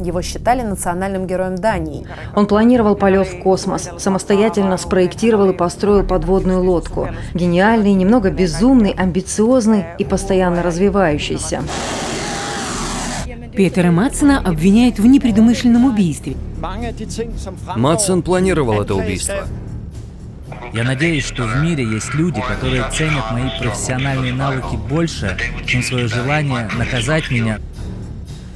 Его считали национальным героем Дании. Он планировал полет в космос, самостоятельно спроектировал и построил подводную лодку. Гениальный, немного безумный, амбициозный и постоянно развивающийся. Петера Мадсена обвиняют в непредумышленном убийстве. Мадсен планировал это убийство. Я надеюсь, что в мире есть люди, которые ценят мои профессиональные навыки больше, чем свое желание наказать меня.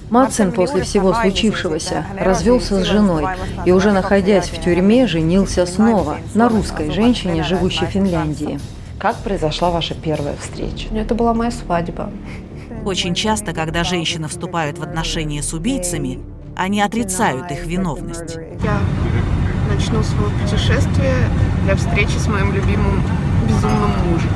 Мадсен после всего случившегося развелся с женой и, уже находясь в тюрьме, женился снова на русской женщине, живущей в Финляндии. Как произошла ваша первая встреча? Это была моя свадьба. Очень часто, когда женщины вступают в отношения с убийцами, они отрицают их виновность. Я начну свое путешествие для встречи с моим любимым безумным мужем.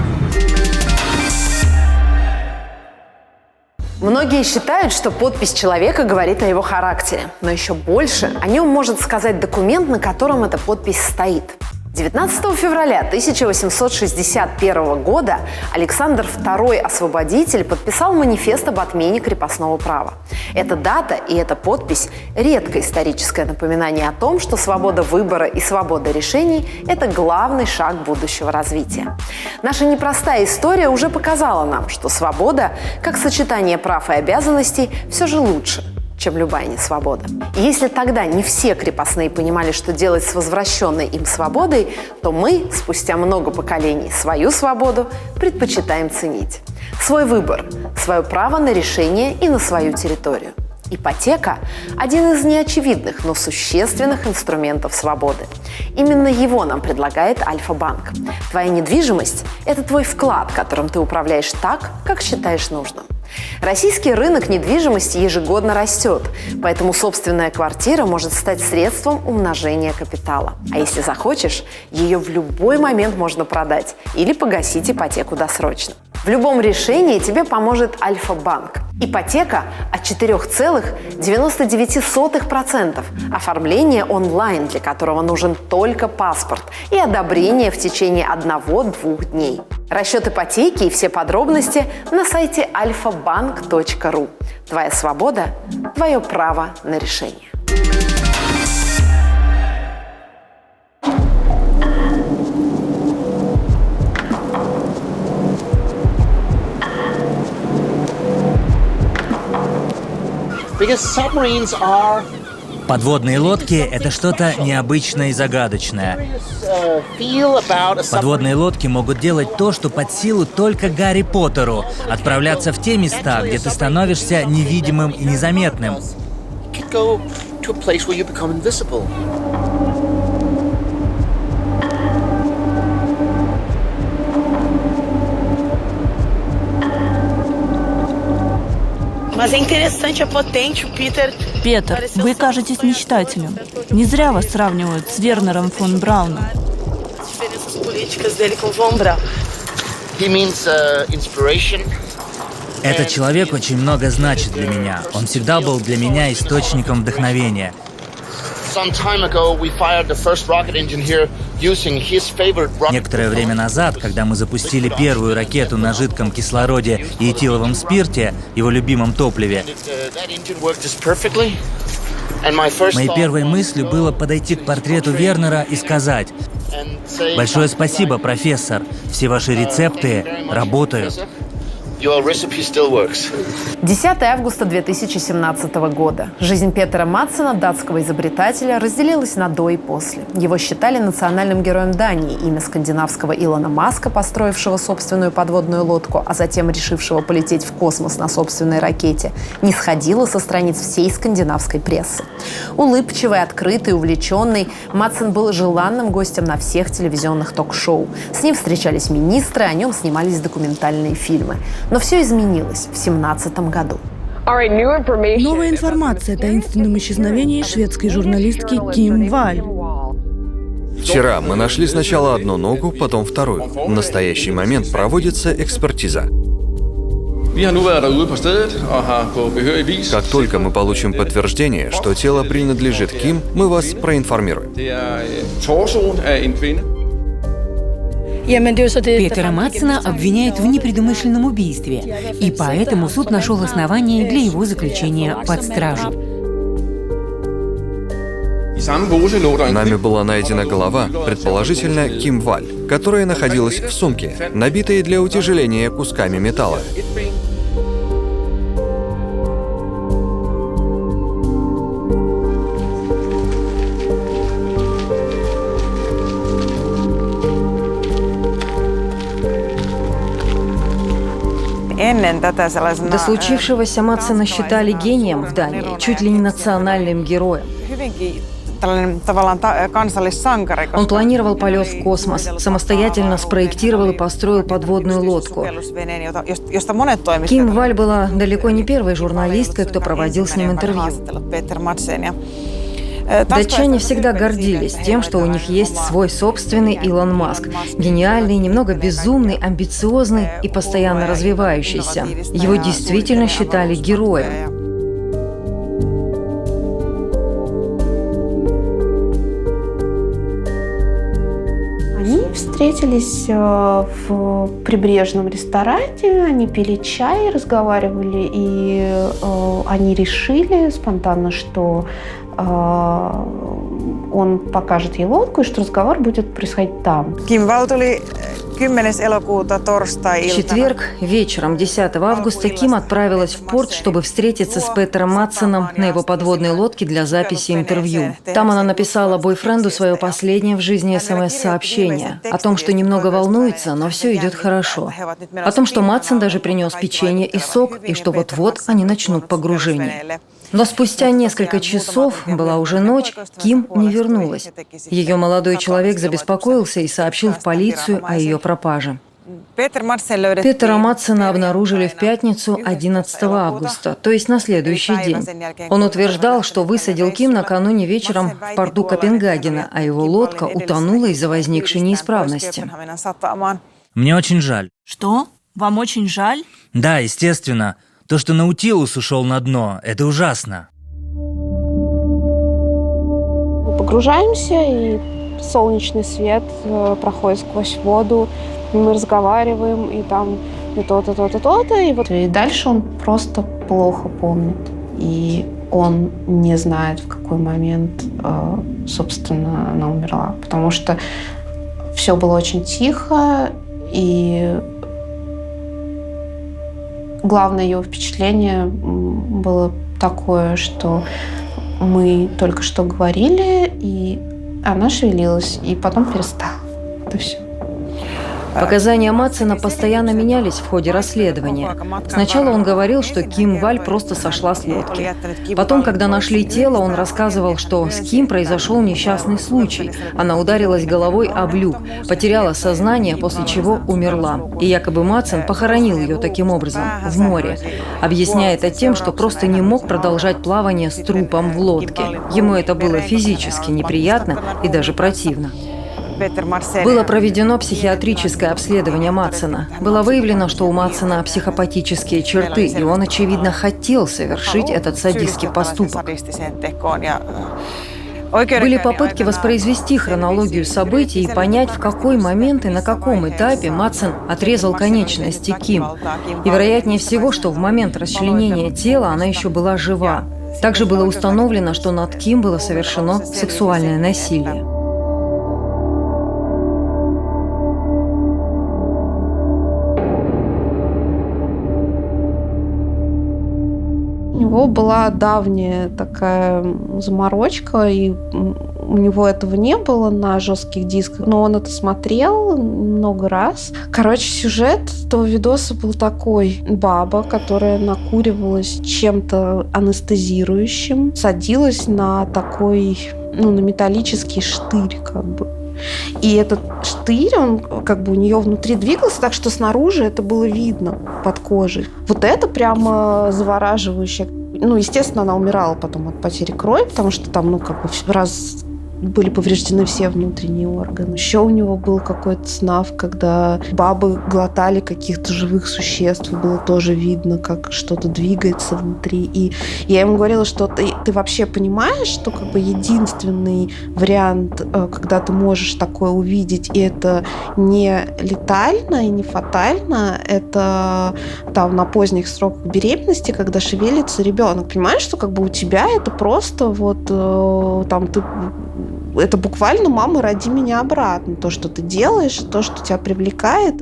Многие считают, что подпись человека говорит о его характере, но еще больше о нем может сказать документ, на котором эта подпись стоит. 19 февраля 1861 года Александр II Освободитель подписал манифест об отмене крепостного права. Эта дата и эта подпись – редкое историческое напоминание о том, что свобода выбора и свобода решений – это главный шаг будущего развития. Наша непростая история уже показала нам, что свобода, как сочетание прав и обязанностей, все же лучше, чем любая несвобода. И если тогда не все крепостные понимали, что делать с возвращенной им свободой, то мы, спустя много поколений, свою свободу предпочитаем ценить. Свой выбор, свое право на решение и на свою территорию. Ипотека – один из неочевидных, но существенных инструментов свободы. Именно его нам предлагает Альфа-банк. Твоя недвижимость – это твой вклад, которым ты управляешь так, как считаешь нужным. Российский рынок недвижимости ежегодно растет, поэтому собственная квартира может стать средством умножения капитала. А если захочешь, ее в любой момент можно продать или погасить ипотеку досрочно. В любом решении тебе поможет Альфа-банк. Ипотека от 4,99%. Оформление онлайн, для которого нужен только паспорт, и одобрение в течение 1-2 дней. Расчет ипотеки и все подробности на сайте alfabank.ru. Твоя свобода – твое право на решение. Подводные лодки — это что-то необычное и загадочное. Подводные лодки могут делать то, что под силу только Гарри Поттеру — отправляться в те места, где ты становишься невидимым и незаметным. Петер, вы кажетесь мечтателем. Не зря вас сравнивают с Вернером фон Брауном. Этот человек очень много значит для меня. Он всегда был для меня источником вдохновения. Некоторое время назад, когда мы запустили первую ракету на жидком кислороде и этиловом спирте, его любимом топливе, моей первой мыслью было подойти к портрету Вернера и сказать: «Большое спасибо, профессор, все ваши рецепты работают». 10 августа 2017 года. Жизнь Петера Мадсена, датского изобретателя, разделилась на до и после. Его считали национальным героем Дании. Имя скандинавского Илона Маска, построившего собственную подводную лодку, а затем решившего полететь в космос на собственной ракете, не сходило со страниц всей скандинавской прессы. Улыбчивый, открытый, увлеченный, Мадсен был желанным гостем на всех телевизионных ток-шоу. С ним встречались министры, о нем снимались документальные фильмы. Но все изменилось в 2017 году. Новая информация о таинственном исчезновении шведской журналистки Ким Валь. Вчера мы нашли сначала одну ногу, потом вторую. В настоящий момент проводится экспертиза. Как только мы получим подтверждение, что тело принадлежит Ким, мы вас проинформируем. Петера Мадсена обвиняют в непредумышленном убийстве, и поэтому суд нашел основания для его заключения под стражу. Нами была найдена голова, предположительно Ким Валь, которая находилась в сумке, набитой для утяжеления кусками металла. До случившегося Мадсена считали гением в Дании, чуть ли не национальным героем. Он планировал полет в космос, самостоятельно спроектировал и построил подводную лодку. Ким Валь была далеко не первой журналисткой, кто проводил с ним интервью. Датчане всегда гордились тем, что у них есть свой собственный Илон Маск. Гениальный, немного безумный, амбициозный и постоянно развивающийся. Его действительно считали героем. Они встретились в прибрежном ресторане, они пили чай, разговаривали, и они решили спонтанно, что он покажет ей лодку, и что разговор будет происходить там. В четверг вечером 10 августа Ким отправилась в порт, чтобы встретиться с Петером Мадсеном на его подводной лодке для записи интервью. Там она написала бойфренду свое последнее в жизни СМС-сообщение о том, что немного волнуется, но все идет хорошо. О том, что Мадсен даже принес печенье и сок, и что вот-вот они начнут погружение. Но спустя несколько часов, была уже ночь, Ким не вернулась. Ее молодой человек забеспокоился и сообщил в полицию о ее пропаже. Петера Мадсена обнаружили в пятницу 11 августа, то есть на следующий день. Он утверждал, что высадил Ким накануне вечером в порту Копенгагена, а его лодка утонула из-за возникшей неисправности. Мне очень жаль. Что? Вам очень жаль? Да, естественно. То, что Наутилус ушел на дно, это ужасно. Мы погружаемся, и солнечный свет проходит сквозь воду, и мы разговариваем, и там и то-то, то-то, то-то. И дальше он просто плохо помнит. И он не знает, в какой момент, собственно, она умерла. Потому что все было очень тихо, и главное его впечатление было такое, что мы только что говорили, и она шевелилась, и потом перестала. Это все. Показания Мадсена постоянно менялись в ходе расследования. Сначала он говорил, что Ким Валь просто сошла с лодки. Потом, когда нашли тело, он рассказывал, что с Ким произошел несчастный случай. Она ударилась головой об люк, потеряла сознание, после чего умерла. И якобы Мадсен похоронил ее таким образом в море. Объясняя это тем, что просто не мог продолжать плавание с трупом в лодке. Ему это было физически неприятно и даже противно. Было проведено психиатрическое обследование Мадсена. Было выявлено, что у Мадсена психопатические черты, и он, очевидно, хотел совершить этот садистский поступок. Были попытки воспроизвести хронологию событий и понять, в какой момент и на каком этапе Мадсен отрезал конечности Ким. И вероятнее всего, что в момент расчленения тела она еще была жива. Также было установлено, что над Ким было совершено сексуальное насилие. У него была давняя такая заморочка, и у него этого не было на жестких дисках, но он это смотрел много раз. Короче, сюжет этого видоса был такой. Баба, которая накуривалась чем-то анестезирующим, садилась на такой, на металлический штырь, как бы. И этот штырь, он как бы у нее внутри двигался, так что снаружи это было видно под кожей. Вот это прямо завораживающе. Естественно, она умирала потом от потери крови, потому что там, как бы раз были повреждены все внутренние органы. Еще у него был какой-то снав, когда бабы глотали каких-то живых существ, и было тоже видно, как что-то двигается внутри. И я ему говорила, что ты вообще понимаешь, что как бы единственный вариант, когда ты можешь такое увидеть, и это не летально и не фатально, это там на поздних сроках беременности, когда шевелится ребенок. Понимаешь, что как бы у тебя это просто вот там ты... Это буквально «мама, роди меня обратно». То, что ты делаешь, то, что тебя привлекает.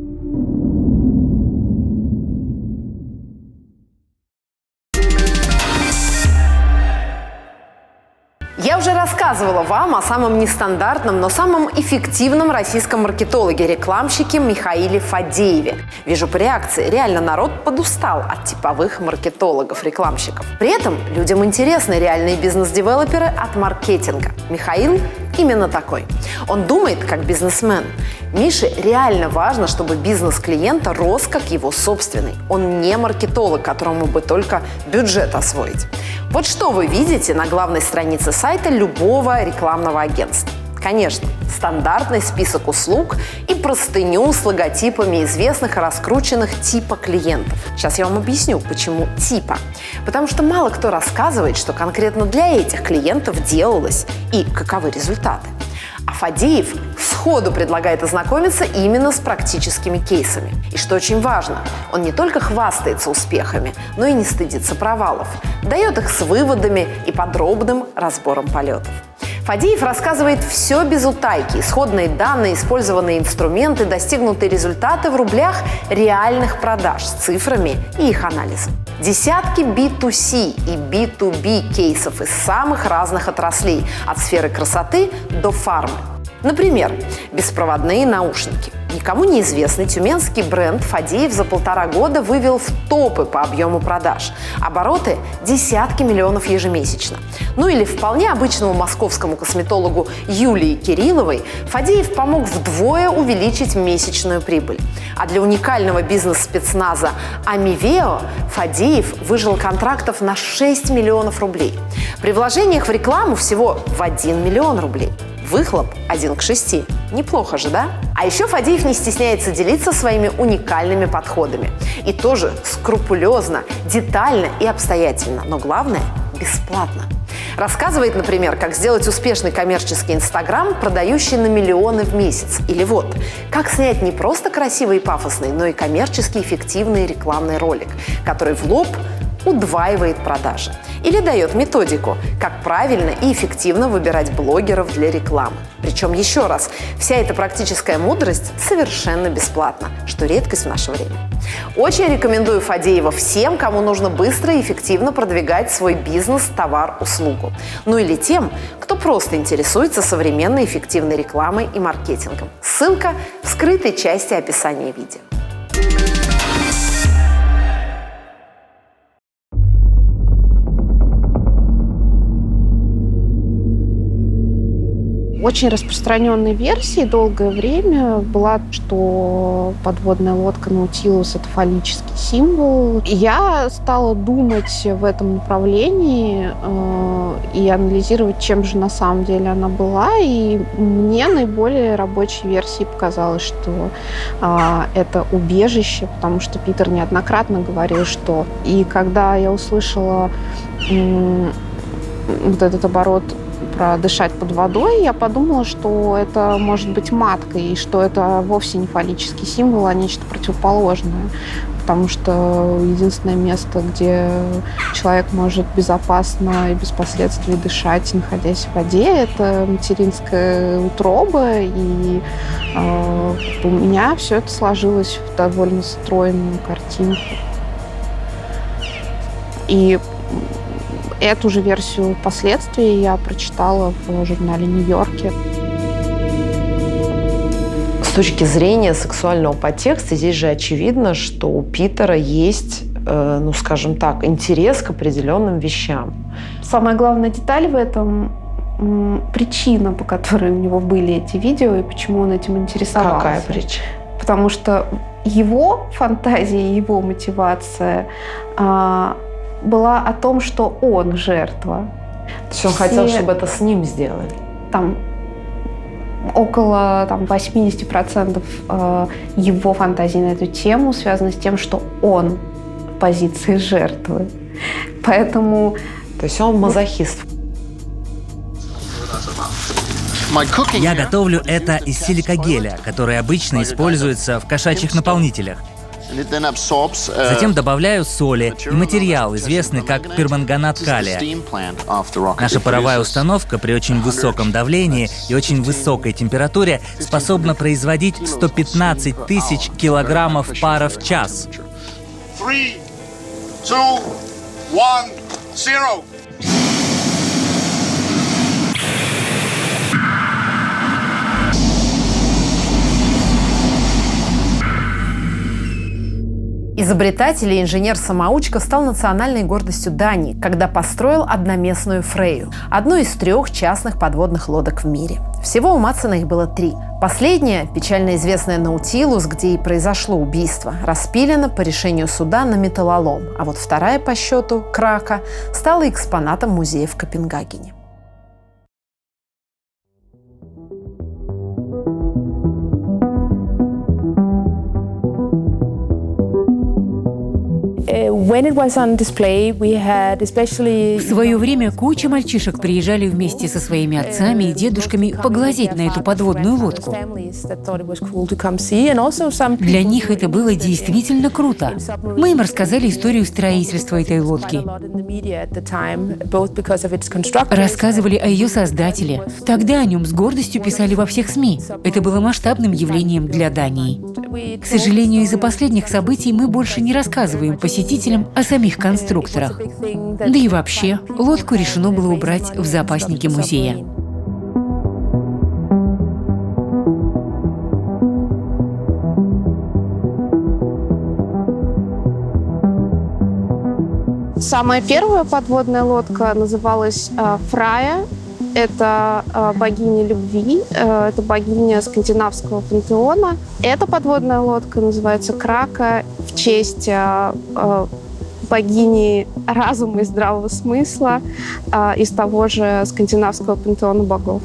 Я уже рассказывала вам о самом нестандартном, но самом эффективном российском маркетологе, рекламщике Михаиле Фадееве. Вижу по реакции, реально народ подустал от типовых маркетологов-рекламщиков. При этом людям интересны реальные бизнес-девелоперы от маркетинга. Михаил именно такой. Он думает как бизнесмен. Мише реально важно, чтобы бизнес клиента рос как его собственный. Он не маркетолог, которому бы только бюджет освоить. Вот что вы видите на главной странице сайта любого рекламного агентства. Конечно, стандартный список услуг и простыню с логотипами известных и раскрученных типа клиентов. Сейчас я вам объясню, почему типа. Потому что мало кто рассказывает, что конкретно для этих клиентов делалось и каковы результаты. А Фадеев сходу предлагает ознакомиться именно с практическими кейсами. И что очень важно, он не только хвастается успехами, но и не стыдится провалов. Дает их с выводами и подробным разбором полетов. Фадеев рассказывает все без утайки. Исходные данные, использованные инструменты, достигнутые результаты в рублях реальных продаж с цифрами и их анализом. Десятки B2C и B2B кейсов из самых разных отраслей, от сферы красоты до фармы. Например, беспроводные наушники. Никому неизвестный тюменский бренд Фадеев за 1,5 года вывел в топы по объему продаж. Обороты – десятки миллионов ежемесячно. Ну или вполне обычному московскому косметологу Юлии Кирилловой Фадеев помог вдвое увеличить месячную прибыль. А для уникального бизнес-спецназа Амивео Фадеев выжил контрактов на 6 миллионов рублей. При вложениях в рекламу всего в 1 миллион рублей. Выхлоп 1 к 6. Неплохо же, да? А еще Фадеев не стесняется делиться своими уникальными подходами. И тоже скрупулезно, детально и обстоятельно. Но главное – бесплатно. Рассказывает, например, как сделать успешный коммерческий Инстаграм, продающий на миллионы в месяц. Или вот, как снять не просто красивый и пафосный, но и коммерчески эффективный рекламный ролик, который в лоб удваивает продажи. Или дает методику, как правильно и эффективно выбирать блогеров для рекламы. Причем, еще раз, вся эта практическая мудрость совершенно бесплатна, что редкость в наше время. Очень рекомендую Фадеева всем, кому нужно быстро и эффективно продвигать свой бизнес, товар, услугу. Ну или тем, кто просто интересуется современной эффективной рекламой и маркетингом. Ссылка в скрытой части описания видео. Очень распространенной версией долгое время была, что подводная лодка Наутилус – это фаллический символ. И я стала думать в этом направлении и анализировать, чем же на самом деле она была. И мне наиболее рабочей версией показалось, что это убежище, потому что Питер неоднократно говорил, что... И когда я услышала вот этот оборот про дышать под водой, я подумала, что это может быть матка, и что это вовсе не фаллический символ, а нечто противоположное. Потому что единственное место, где человек может безопасно и без последствий дышать, находясь в воде, это материнская утроба. И у меня все это сложилось в довольно стройную картинку. И эту же версию впоследствии я прочитала в журнале «Нью-Йорке». С точки зрения сексуального подтекста, здесь же очевидно, что у Питера есть, ну, скажем так, интерес к определенным вещам. Самая главная деталь в этом – причина, по которой у него были эти видео и почему он этим интересовался. Какая причина? Потому что его фантазия, его мотивация была о том, что он жертва. То есть он хотел, чтобы это с ним сделали? Там около 80% его фантазий на эту тему связано с тем, что он в позиции жертвы. Поэтому... То есть он мазохист. Я готовлю это из силикагеля, который обычно используется в кошачьих наполнителях. Затем добавляю соли и материал, известный как перманганат калия. Наша паровая установка при очень высоком давлении и очень высокой температуре способна производить 115 тысяч килограммов пара в час. 3, 2, 1, 0. Изобретатель и инженер-самоучка стал национальной гордостью Дании, когда построил одноместную Фрейю – одну из 3 частных подводных лодок в мире. Всего у Матсена их было 3. Последняя, печально известная Наутилус, где и произошло убийство, распилена по решению суда на металлолом, а вот вторая по счету, Крака, стала экспонатом музея в Копенгагене. В свое время куча мальчишек приезжали вместе со своими отцами и дедушками поглазеть на эту подводную лодку. Для них это было действительно круто. Мы им рассказали историю строительства этой лодки. Рассказывали о ее создателе. Тогда о нем с гордостью писали во всех СМИ. Это было масштабным явлением для Дании. К сожалению, из-за последних событий мы больше не рассказываем посетителям о самих конструкторах. Да и вообще, лодку решено было убрать в запасники музея. Самая первая подводная лодка называлась Фрая. Это богиня любви, это богиня скандинавского пантеона. Эта подводная лодка называется Крака в честь богини разума и здравого смысла из того же скандинавского пантеона богов.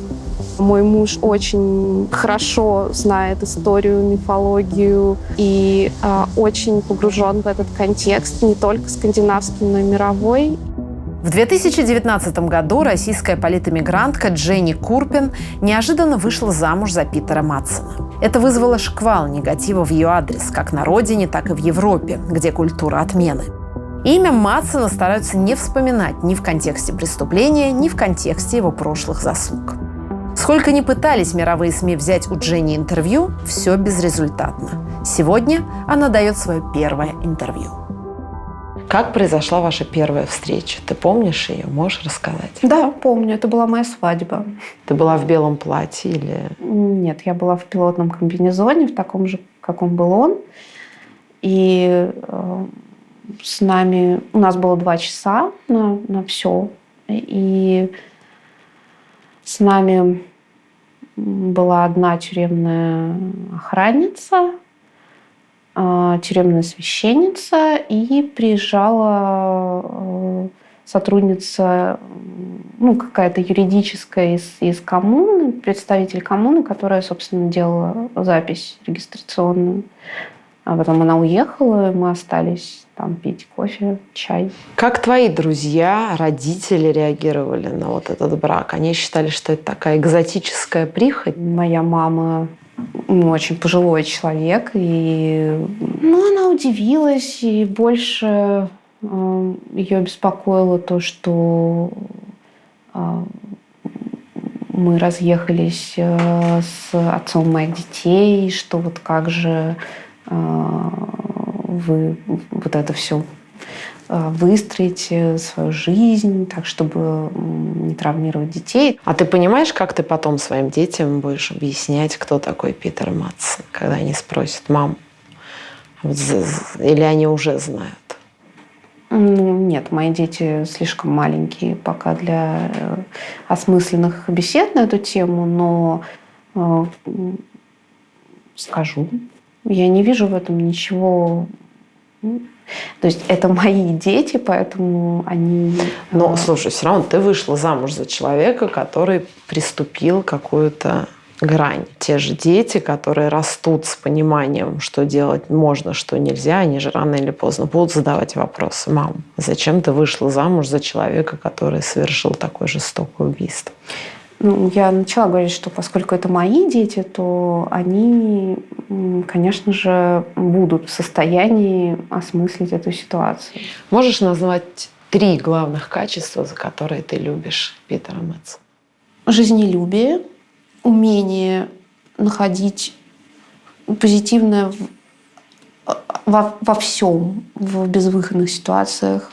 Мой муж очень хорошо знает историю, мифологию и очень погружен в этот контекст, не только скандинавский, но и мировой. В 2019 году российская политэмигрантка Дженни Курпин неожиданно вышла замуж за Питера Матсена. Это вызвало шквал негатива в ее адрес, как на родине, так и в Европе, где культура отмены. Имя Матсена стараются не вспоминать ни в контексте преступления, ни в контексте его прошлых заслуг. Сколько ни пытались мировые СМИ взять у Дженни интервью, все безрезультатно. Сегодня она дает свое первое интервью. Как произошла ваша первая встреча? Ты помнишь ее? Можешь рассказать? Да, помню. Это была моя свадьба. Ты была в белом платье или... Нет, я была в пилотном комбинезоне, в таком же, каком был он. И с нами... У нас было 2 часа на все. И с нами была одна тюремная охранница, тюремная священница, и приезжала сотрудница, какая-то юридическая из коммуны, представитель коммуны, которая, собственно, делала запись регистрационную. А потом она уехала, и мы остались там пить кофе, чай. Как твои друзья, родители реагировали на вот этот брак? Они считали, что это такая экзотическая прихоть? Моя мама очень пожилой человек, и она удивилась, и больше ее беспокоило то, что мы разъехались с отцом моих детей, что вот как же вы вот это все выстроить свою жизнь так, чтобы не травмировать детей. А ты понимаешь, как ты потом своим детям будешь объяснять, кто такой Питер Матсен, когда они спросят: мам, или они уже знают? Нет, мои дети слишком маленькие пока для осмысленных бесед на эту тему, но скажу. Я не вижу в этом ничего. То есть это мои дети, поэтому они... Но, слушай, все равно ты вышла замуж за человека, который приступил какую-то грань. Те же дети, которые растут с пониманием, что делать можно, что нельзя, они же рано или поздно будут задавать вопросы. Мам, зачем ты вышла замуж за человека, который совершил такое жестокое убийство? Я начала говорить, что поскольку это мои дети, то они, конечно же, будут в состоянии осмыслить эту ситуацию. Можешь назвать 3 главных качества, за которые ты любишь Питера Мэдсена? Жизнелюбие, умение находить позитивное во всем, в безвыходных ситуациях,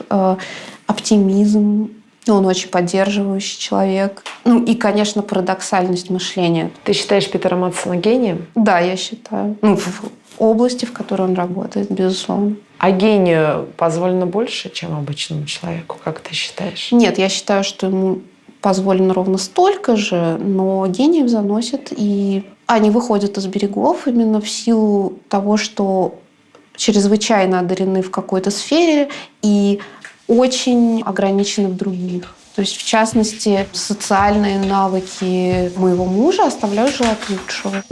оптимизм. Он очень поддерживающий человек. И, конечно, парадоксальность мышления. Ты считаешь Питера Мэдсена гением? Да, я считаю. В области, в которой он работает, безусловно. А гению позволено больше, чем обычному человеку, как ты считаешь? Нет, я считаю, что ему позволено ровно столько же, но гениев заносят, и они выходят из берегов именно в силу того, что чрезвычайно одарены в какой-то сфере и очень ограничены в других. То есть, в частности, социальные навыки моего мужа оставляют желать лучшего.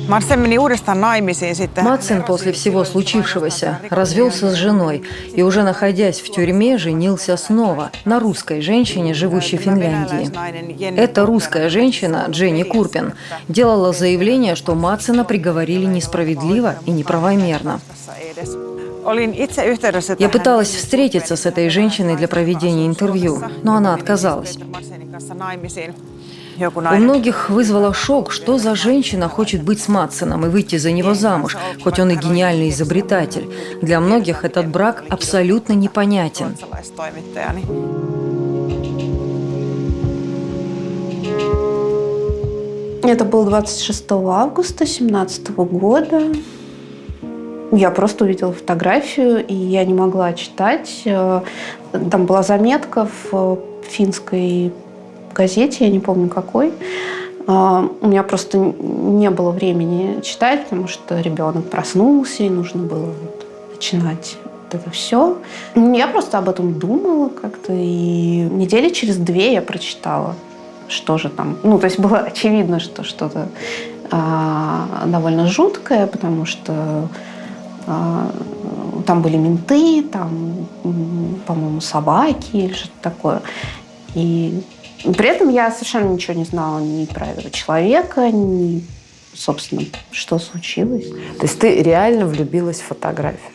Мадсен после всего случившегося развелся с женой и, уже находясь в тюрьме, женился снова на русской женщине, живущей в Финляндии. Эта русская женщина, Дженни Курпин, делала заявление, что Мадсена приговорили несправедливо и неправомерно. Я пыталась встретиться с этой женщиной для проведения интервью, но она отказалась. У многих вызвало шок, что за женщина хочет быть с Мадсеном и выйти за него замуж, хоть он и гениальный изобретатель. Для многих этот брак абсолютно непонятен. Это было 26 августа 2017 года. Я просто увидела фотографию, и я не могла читать. Там была заметка в финской газете, я не помню какой. У меня просто не было времени читать, потому что ребенок проснулся, и нужно было начинать это все. Я просто об этом думала как-то, и недели через 2 я прочитала, что же там. То есть было очевидно, что что-то довольно жуткое, потому что там были менты, там, по-моему, собаки или что-то такое. И при этом я совершенно ничего не знала ни про этого человека, ни, собственно, что случилось. То есть ты реально влюбилась в фотографию?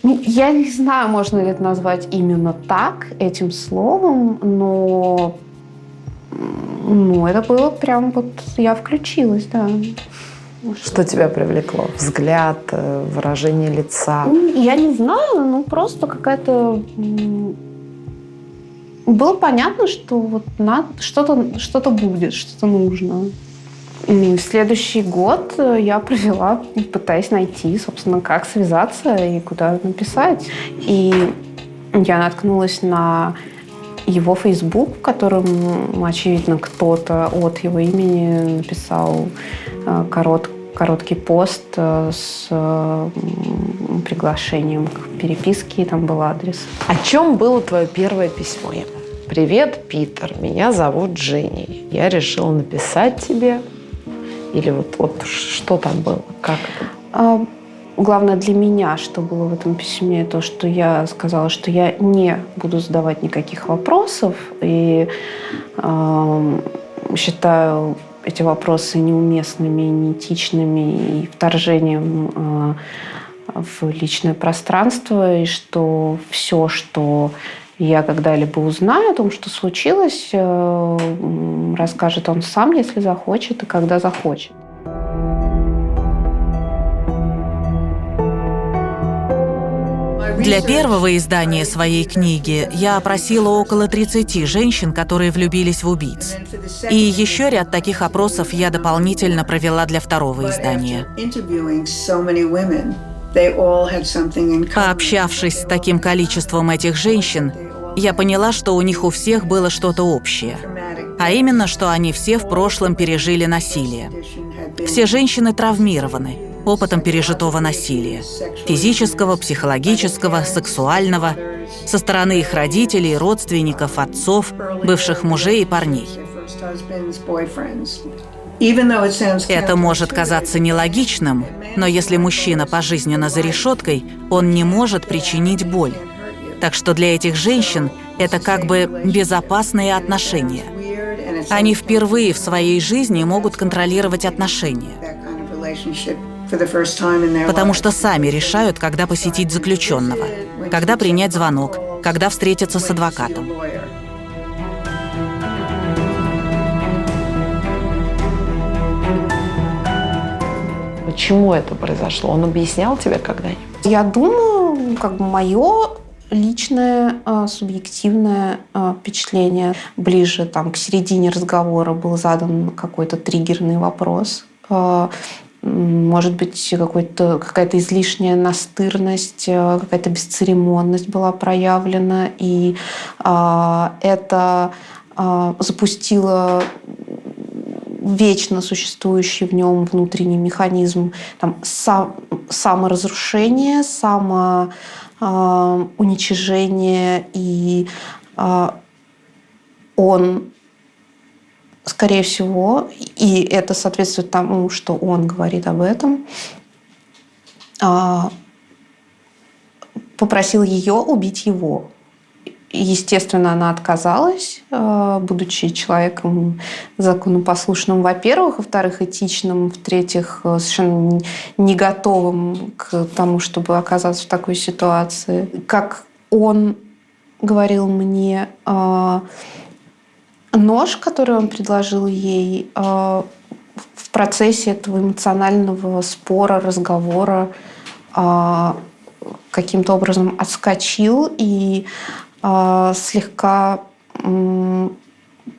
Я не знаю, можно ли это назвать именно так, этим словом, но это было прям я включилась, да. Что тебя привлекло? Взгляд, выражение лица? Я не знаю, просто какая-то... Было понятно, что что-то будет, что-то нужно. И следующий год я провела, пытаясь найти, собственно, как связаться и куда написать. И я наткнулась на его Facebook, в котором, очевидно, кто-то от его имени написал короткий пост с приглашением к переписке, и там был адрес. О чем было твое первое письмо ему? «Привет, Питер, меня зовут Дженни. Я решила написать тебе». Или вот что там было? Как это? Главное для меня, что было в этом письме, то, что я сказала, что я не буду задавать никаких вопросов. И считаю эти вопросы неуместными, неэтичными и вторжением в личное пространство. И что все, что я когда-либо узнаю о том, что случилось, расскажет он сам, если захочет, и когда захочет. Для первого издания своей книги я опросила около 30 женщин, которые влюбились в убийц. И еще ряд таких опросов я дополнительно провела для второго издания. Пообщавшись с таким количеством этих женщин, я поняла, что у них у всех было что-то общее. А именно, что они все в прошлом пережили насилие. Все женщины травмированы. опытом пережитого насилия – физического, психологического, сексуального, со стороны их родителей, родственников, отцов, бывших мужей и парней. Это может казаться нелогичным, но если мужчина пожизненно за решеткой, он не может причинить боль. Так что для этих женщин это как бы безопасные отношения. Они впервые в своей жизни могут контролировать отношения, потому что сами решают, когда посетить заключенного, когда принять звонок, когда встретиться с адвокатом. Почему это произошло? Он объяснял тебе когда-нибудь? Я думаю, как бы мое личное субъективное впечатление ближе там, к середине разговора был задан какой-то триггерный вопрос. Может быть, какая-то излишняя настырность, какая-то бесцеремонность была проявлена, и это запустило вечно существующий в нем внутренний механизм там, саморазрушения, самоуничижения, и он, скорее всего, и это соответствует тому, что он говорит об этом, попросил ее убить его. Естественно, она отказалась, будучи человеком законопослушным, во-первых, во-вторых, этичным, в-третьих, совершенно не готовым к тому, чтобы оказаться в такой ситуации. Как он говорил мне, нож, который он предложил ей, в процессе этого эмоционального спора, разговора каким-то образом отскочил и слегка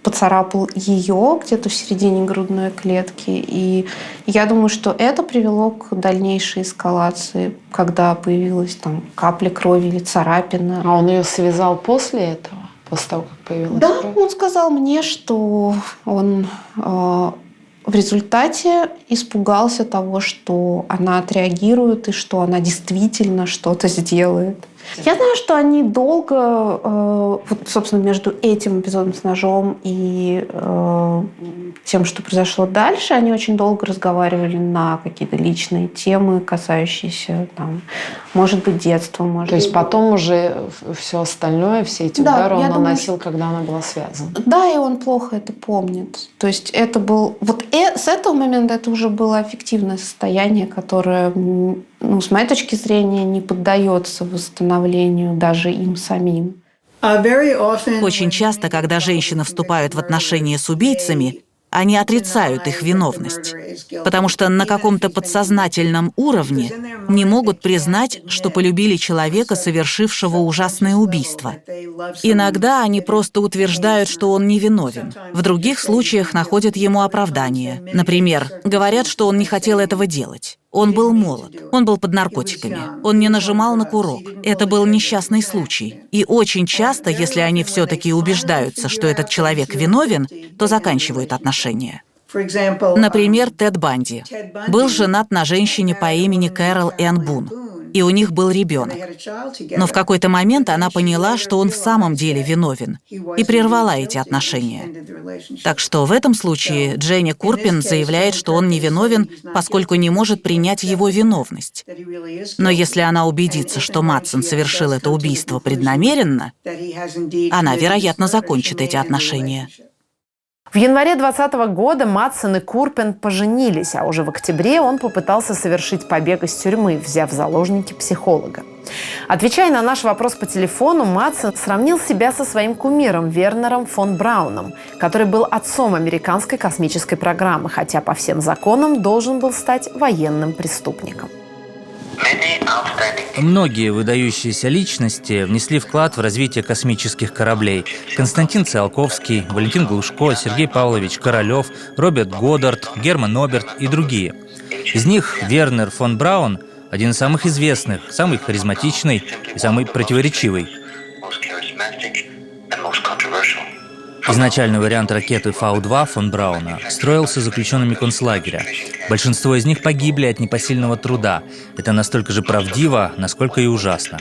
поцарапал ее где-то в середине грудной клетки. И я думаю, что это привело к дальнейшей эскалации, когда появилась там капля крови или царапина. А он ее связал после этого? После того, как появилась кровь? Да, он сказал мне, что он в результате испугался того, что она отреагирует и что она действительно что-то сделает. Я знаю, что они долго, вот, собственно, между этим эпизодом с ножом и тем, что произошло дальше, они очень долго разговаривали на какие-то личные темы, касающиеся, там, может быть, детства. Может То есть быть. потом уже все остальное, все эти удары он наносил, когда она была связана? Да, и он плохо это помнит. То есть это был... Вот с этого момента это уже было аффективное состояние, которое, с моей точки зрения, не поддается восстановлению даже им самим. Очень часто, когда женщины вступают в отношения с убийцами, они отрицают их виновность, потому что на каком-то подсознательном уровне не могут признать, что полюбили человека, совершившего ужасное убийство. Иногда они просто утверждают, что он невиновен. В других случаях находят ему оправдание. Например, говорят, что он не хотел этого делать. Он был молод, он был под наркотиками, он не нажимал на курок. Это был несчастный случай. И очень часто, если они все-таки убеждаются, что этот человек виновен, то заканчивают отношения. Например, Тед Банди был женат на женщине по имени Кэрол Энн Бун, и у них был ребенок. Но в какой-то момент она поняла, что он в самом деле виновен, и прервала эти отношения. Так что в этом случае Дженни Курпин заявляет, что он невиновен, поскольку не может принять его виновность. Но если она убедится, что Мадсен совершил это убийство преднамеренно, она, вероятно, закончит эти отношения. В январе 2020 года Мадсен и Курпин поженились, а уже в октябре он попытался совершить побег из тюрьмы, взяв в заложники психолога. Отвечая на наш вопрос по телефону, Мадсен сравнил себя со своим кумиром Вернером фон Брауном, который был отцом американской космической программы, хотя по всем законам должен был стать военным преступником. Многие выдающиеся личности внесли вклад в развитие космических кораблей. Константин Циолковский, Валентин Глушко, Сергей Павлович Королёв, Роберт Годдард, Герман Оберт и другие. Из них Вернер фон Браун – один из самых известных, самый харизматичный и самый противоречивый. Изначальный вариант ракеты Фау-2 фон Брауна строился заключенными концлагеря. Большинство из них погибли от непосильного труда. Это настолько же правдиво, насколько и ужасно.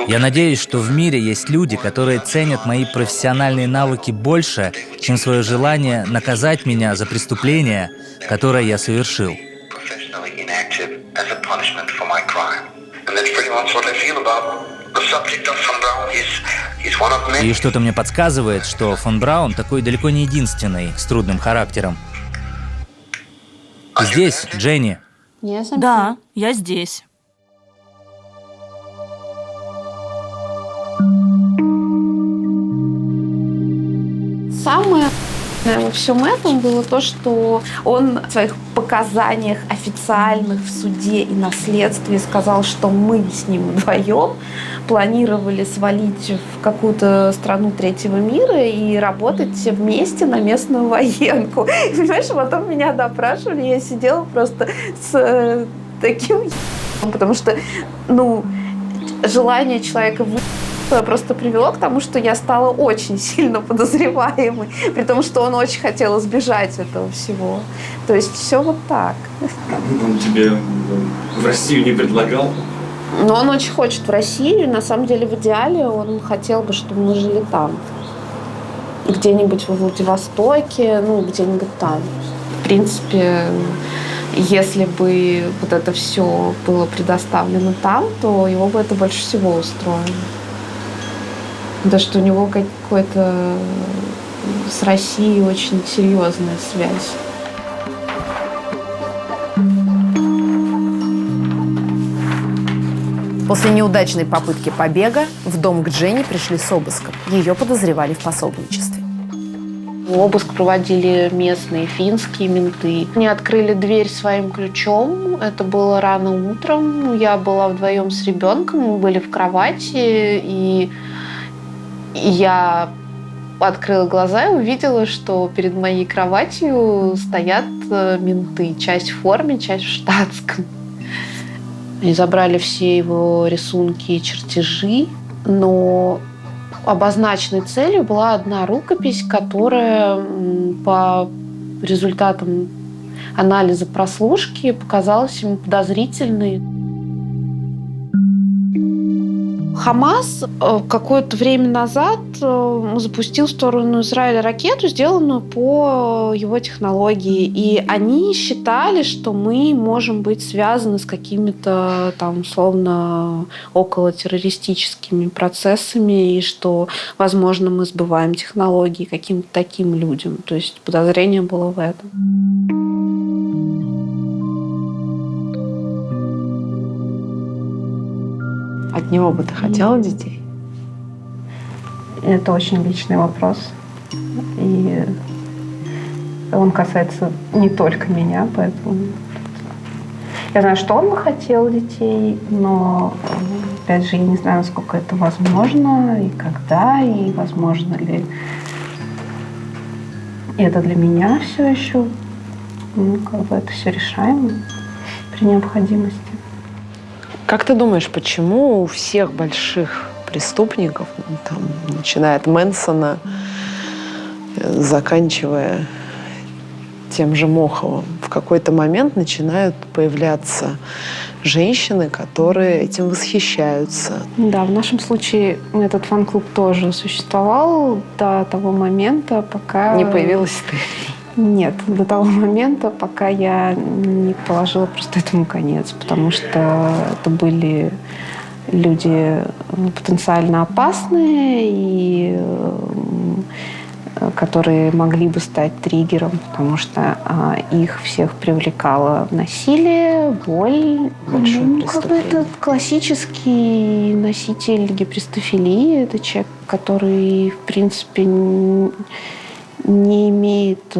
Я надеюсь, что в мире есть люди, которые ценят мои профессиональные навыки больше, чем свое желание наказать меня за преступление, которое я совершил. И что-то мне подсказывает, что фон Браун такой далеко не единственный с трудным характером. Ты здесь, Дженни? Да, я здесь. Самое во всем этом было то, что он в своих показаниях официальных в суде и на следствии сказал, что мы с ним вдвоем планировали свалить в какую-то страну третьего мира и работать вместе на местную военку. И, понимаешь, потом меня допрашивали, я сидела просто с таким потому что, желание человека просто привело к тому, что я стала очень сильно подозреваемой, при том, что он очень хотел избежать этого всего. То есть все вот так. Он тебе в Россию не предлагал? Но он очень хочет в Россию. На самом деле, в идеале он хотел бы, чтобы мы жили там. Где-нибудь во Владивостоке, где-нибудь там. В принципе, если бы вот это все было предоставлено там, то его бы это больше всего устроило. Да, что у него какой-то с Россией очень серьезная связь. После неудачной попытки побега в дом к Дженни пришли с обыском. Ее подозревали в пособничестве. Обыск проводили местные финские менты. Они открыли дверь своим ключом. Это было рано утром. Я была вдвоем с ребенком, мы были в кровати, и я открыла глаза и увидела, что перед моей кроватью стоят менты. Часть в форме, часть в штатском. Они забрали все его рисунки и чертежи, но обозначенной целью была одна рукопись, которая по результатам анализа прослушки показалась ему подозрительной. Хамас какое-то время назад запустил в сторону Израиля ракету, сделанную по его технологии. И они считали, что мы можем быть связаны с какими-то там, условно, околотеррористическими процессами, и что, возможно, мы сбываем технологии каким-то таким людям. То есть подозрение было в этом. От него бы ты хотела детей? Это очень личный вопрос. И он касается не только меня, поэтому... Я знаю, что он бы хотел детей, но, опять же, я не знаю, насколько это возможно, и когда, и возможно ли это для меня все еще. Это все решаемо при необходимости. Как ты думаешь, почему у всех больших преступников, начиная от Мэнсона, заканчивая тем же Моховым, в какой-то момент начинают появляться женщины, которые этим восхищаются? Да, в нашем случае этот фан-клуб тоже существовал до того момента, пока... Не появилась ты? Нет, до того момента, пока я не положила просто этому конец, потому что это были люди потенциально опасные и которые могли бы стать триггером, потому что их всех привлекало насилие, боль. Это классический носитель гиперстофилии. Это человек, который, в принципе, не имеет,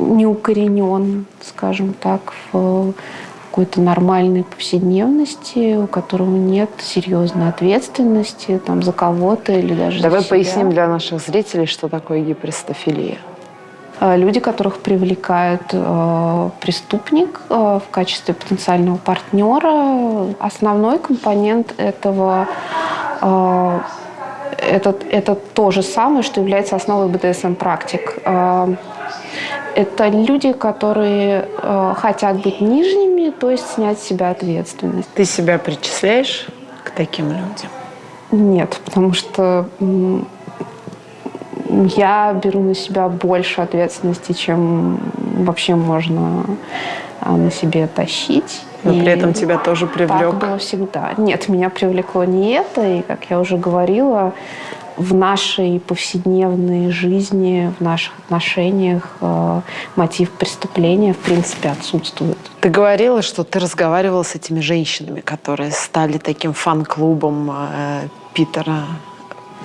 не укоренен, скажем так, в какой-то нормальной повседневности, у которого нет серьезной ответственности там, за кого-то или даже Давай за себя. поясним для наших зрителей, что такое гиперстофилия. Люди, которых привлекает преступник в качестве потенциального партнера. Основной компонент этого это то же самое, что является основой БДСМ-практик. Это люди, которые хотят быть нижними, то есть снять с себя ответственность. Ты себя причисляешь к таким людям? Нет, потому что я беру на себя больше ответственности, чем вообще можно на себе тащить. Но при этом тебя тоже привлек. Так было всегда. Нет, меня привлекло не это. И, как я уже говорила, в нашей повседневной жизни, в наших отношениях мотив преступления, в принципе, отсутствует. Ты говорила, что ты разговаривала с этими женщинами, которые стали таким фан-клубом Питера.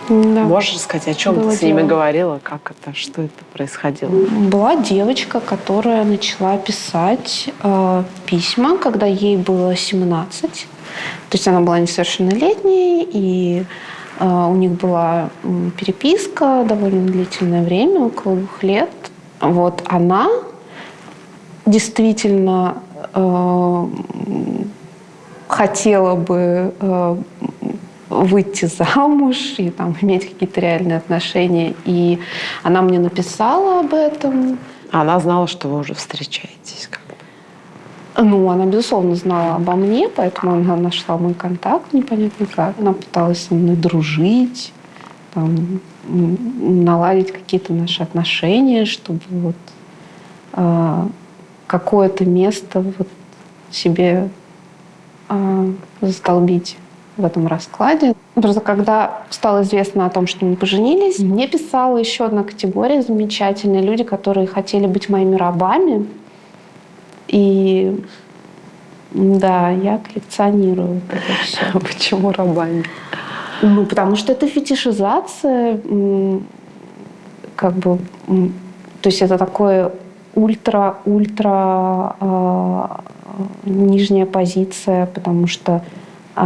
Да. Можешь сказать, о чем ты с ними говорила? Как это? Что это происходило? Была девочка, которая начала писать письма, когда ей было 17. То есть она была несовершеннолетней, и у них была переписка довольно длительное время, около 2 лет. Вот она действительно хотела бы выйти замуж и там, иметь какие-то реальные отношения. И она мне написала об этом. Она знала, что вы уже встречаетесь? Ну, она, безусловно, знала обо мне, поэтому она нашла мой контакт, непонятно как. Она пыталась со мной дружить, там, наладить какие-то наши отношения, чтобы вот, какое-то место вот себе застолбить в этом раскладе. Просто когда стало известно о том, что мы поженились, мне писала еще одна категория замечательная. Люди, которые хотели быть моими рабами. И да, я коллекционирую это все. Почему рабами? Ну, потому что это фетишизация, как бы, то есть это такое ультра нижняя позиция, потому что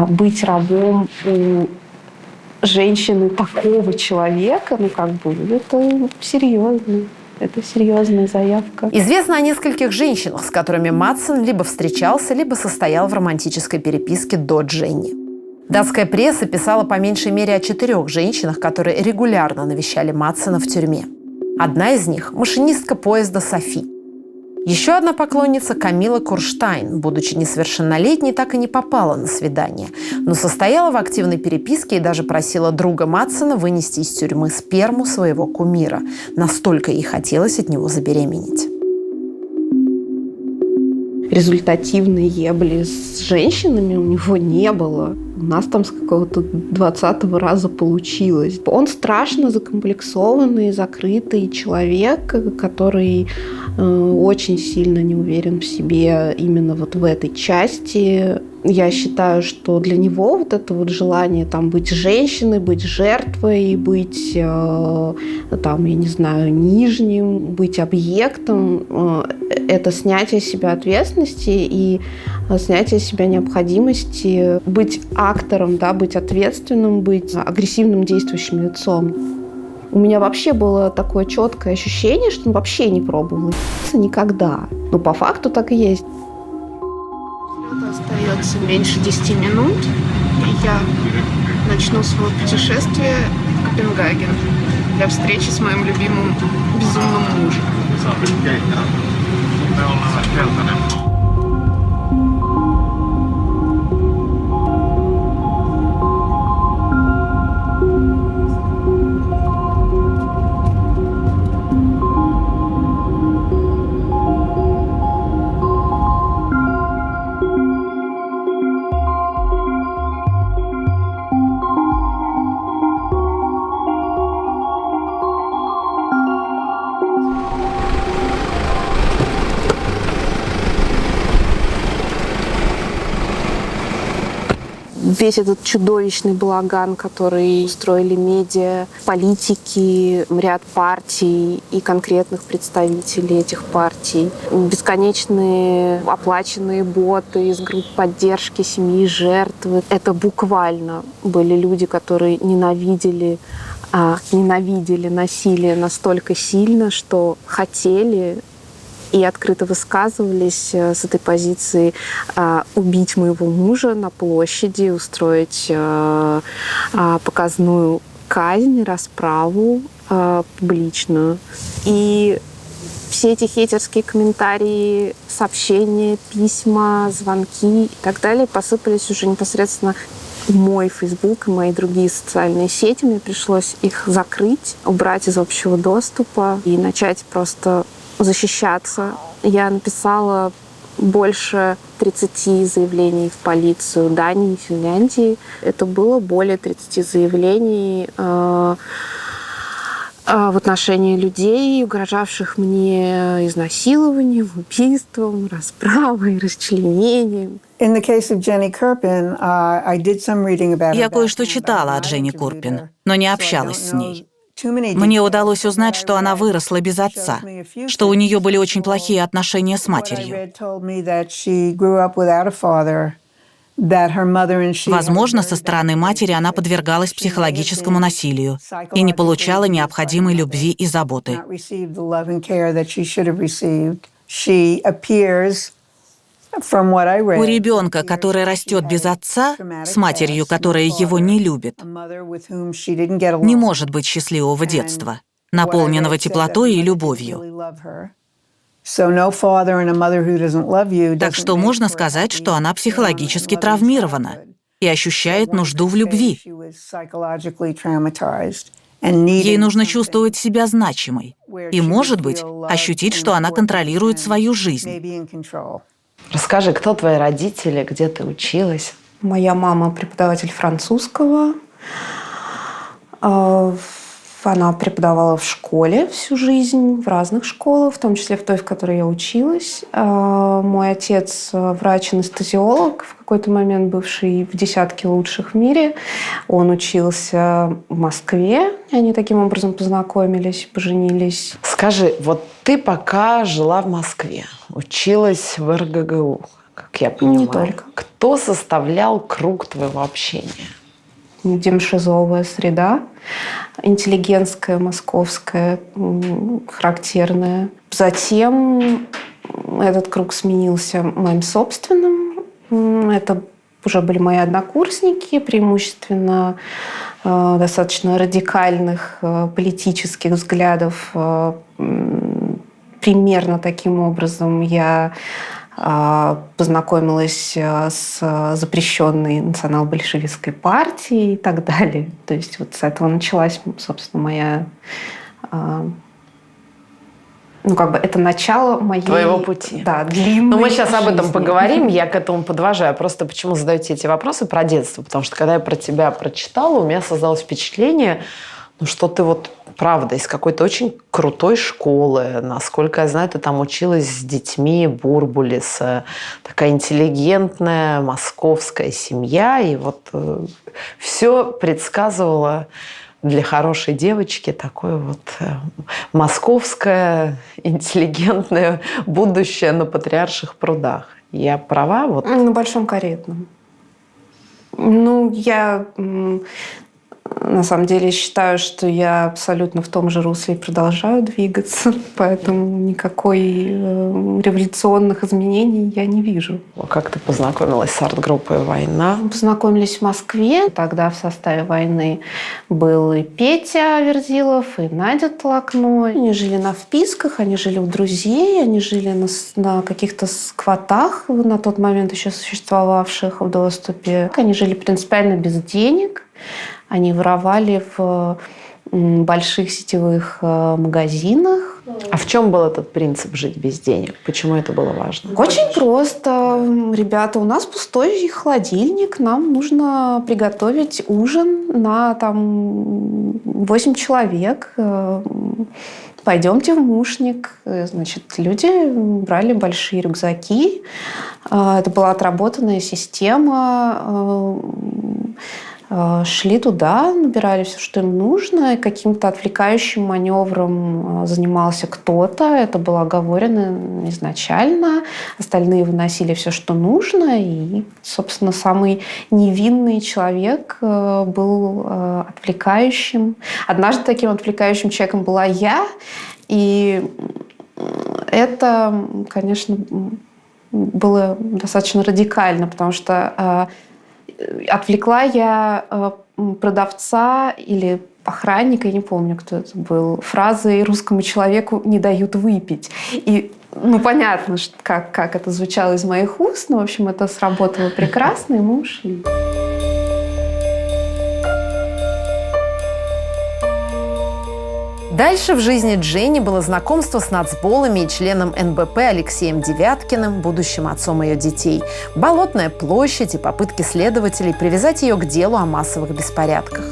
быть рабом у женщины такого человека, ну, как бы, это серьезно. Это серьезная заявка. Известно о нескольких женщинах, с которыми Мадсен либо встречался, либо состоял в романтической переписке до Дженни. Датская пресса писала по меньшей мере о 4 женщинах, которые регулярно навещали Мадсена в тюрьме. Одна из них – машинистка поезда Софи. Еще одна поклонница Камила Курштайн, будучи несовершеннолетней, так и не попала на свидание, но состояла в активной переписке и даже просила друга Мадсена вынести из тюрьмы сперму своего кумира. Настолько ей хотелось от него забеременеть. Результативной ебли с женщинами у него не было. У нас там с какого-то 20-го раза получилось. Он страшно закомплексованный, закрытый человек, который очень сильно не уверен в себе именно вот в этой части. Я считаю, что для него вот это вот желание там быть женщиной, быть жертвой, быть там, я не знаю, нижним, быть объектом, это снятие с себя ответственности и снятие с себя необходимости быть актором, да, быть ответственным, быть агрессивным действующим лицом. У меня вообще было такое четкое ощущение, что он вообще не пробовал никогда. Но по факту так и есть. Остается меньше 10 минут, и я начну свое путешествие в Копенгаген для встречи с моим любимым безумным мужем. Весь этот чудовищный балаган, который устроили медиа, политики, ряд партий и конкретных представителей этих партий. Бесконечные оплаченные боты из групп поддержки семьи жертвы. Это буквально были люди, которые ненавидели насилие настолько сильно, что хотели и открыто высказывались с этой позиции убить моего мужа на площади, устроить показную казнь, расправу публичную. И все эти хейтерские комментарии, сообщения, письма, звонки и так далее посыпались уже непосредственно в мой Facebook и мои другие социальные сети. Мне пришлось их закрыть, убрать из общего доступа и начать просто защищаться. Я написала больше 30 заявлений в полицию Дании и Финляндии. Это было более 30 заявлений в отношении людей, угрожавших мне изнасилованием, убийством, расправой, расчленением. Я кое-что читала о Дженни Курпин, но не общалась с ней. Мне удалось узнать, что она выросла без отца, что у нее были очень плохие отношения с матерью. Возможно, со стороны матери она подвергалась психологическому насилию и не получала необходимой любви и заботы. У ребенка, который растет без отца, с матерью, которая его не любит, не может быть счастливого детства, наполненного теплотой и любовью. Так что можно сказать, что она психологически травмирована и ощущает нужду в любви. Ей нужно чувствовать себя значимой и, может быть, ощутить, что она контролирует свою жизнь. Расскажи, кто твои родители, где ты училась? Моя мама преподаватель французского. Она преподавала в школе всю жизнь, в разных школах, в том числе в той, в которой я училась. Мой отец врач-анестезиолог, в какой-то момент бывший в десятке лучших в мире. Он учился в Москве. Они таким образом познакомились, поженились. Скажи, вот ты пока жила в Москве, училась в РГГУ, как я понимаю. Не только. Кто составлял круг твоего общения? Демшизовая среда, интеллигентская, московская, характерная. Затем этот круг сменился моим собственным. Это уже были мои однокурсники, преимущественно достаточно радикальных политических взглядов. Примерно таким образом я познакомилась с запрещенной национал-большевистской партией и так далее. То есть вот с этого началась, собственно, моя... это начало моей... Твоего пути. Да, длинной Но мы сейчас об этом жизни. поговорим, я к этому подвожаю. Просто почему задаю тебе эти вопросы про детство? Потому что когда я про тебя прочитала, у меня создалось впечатление, что ты вот правда из какой-то очень крутой школы. Насколько я знаю, ты там училась с детьми Бурбулиса. Такая интеллигентная московская семья. И вот все предсказывало для хорошей девочки такое вот московское интеллигентное будущее на Патриарших прудах. Я права? Вот? На Большом Каретном. Я... На самом деле считаю, что я абсолютно в том же русле продолжаю двигаться, поэтому никакой революционных изменений я не вижу. Как ты познакомилась с арт-группой «Война»? Познакомились в Москве. Тогда в составе «Войны» был и Петя Верзилов, и Надя Толокно. Они жили на вписках, они жили у друзей, они жили на каких-то сквотах, на тот момент еще существовавших в доступе. Они жили принципиально без денег. Они воровали в больших сетевых магазинах. А в чем был этот принцип жить без денег? Почему это было важно? Очень просто. Ребята, у нас пустой холодильник, нам нужно приготовить ужин на 8 человек. Пойдемте в Мушник. Значит, люди брали большие рюкзаки. Это была отработанная система. Шли туда, набирали все, что им нужно, и каким-то отвлекающим маневром занимался кто-то. Это было оговорено изначально. Остальные выносили все, что нужно. И, собственно, самый невинный человек был отвлекающим. Однажды таким отвлекающим человеком была я. И это, конечно, было достаточно радикально, потому что отвлекла я продавца или охранник, я не помню, кто это был, фразой «русскому человеку не дают выпить». И понятно, как это звучало из моих уст, но, в общем, это сработало прекрасно, и мы ушли. Дальше в жизни Дженни было знакомство с нацболами и членом НБП Алексеем Девяткиным, будущим отцом ее детей, Болотная площадь и попытки следователей привязать ее к делу о массовых беспорядках.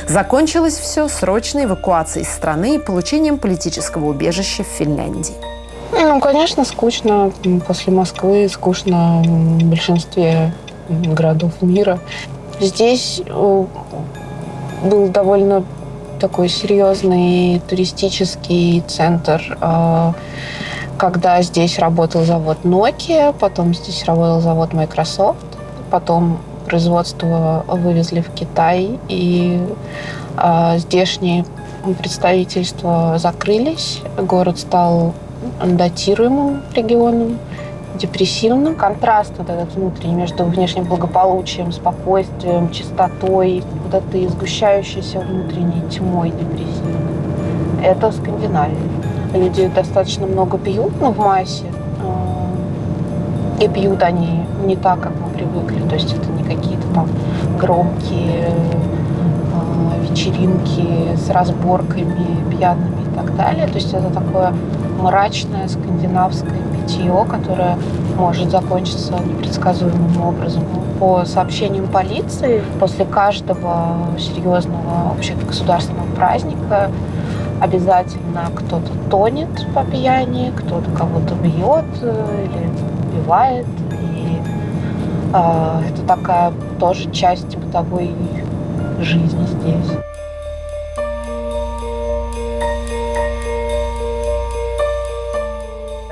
Закончилось все срочной эвакуацией из страны и получением политического убежища в Финляндии. Конечно, скучно. После Москвы скучно в большинстве городов мира. Здесь был довольно такой серьезный туристический центр, когда здесь работал завод Nokia, потом здесь работал завод Microsoft, потом производство вывезли в Китай, и здешние представительства закрылись, город стал датируемым регионом, депрессивным. Контраст вот этот внутренний между внешним благополучием, спокойствием, чистотой, вот этой сгущающейся внутренней тьмой депрессивной. Это Скандинавия. Люди достаточно много пьют, в массе. И пьют они не так, как мы привыкли. То есть это не какие-то там громкие вечеринки с разборками пьяными и так далее. То есть это такое мрачное скандинавское питье, которое может закончиться непредсказуемым образом. По сообщениям полиции, после каждого серьезного общегосударственного праздника обязательно кто-то тонет по пьяни, кто-то кого-то бьет или убивает. И это такая тоже часть бытовой жизни здесь.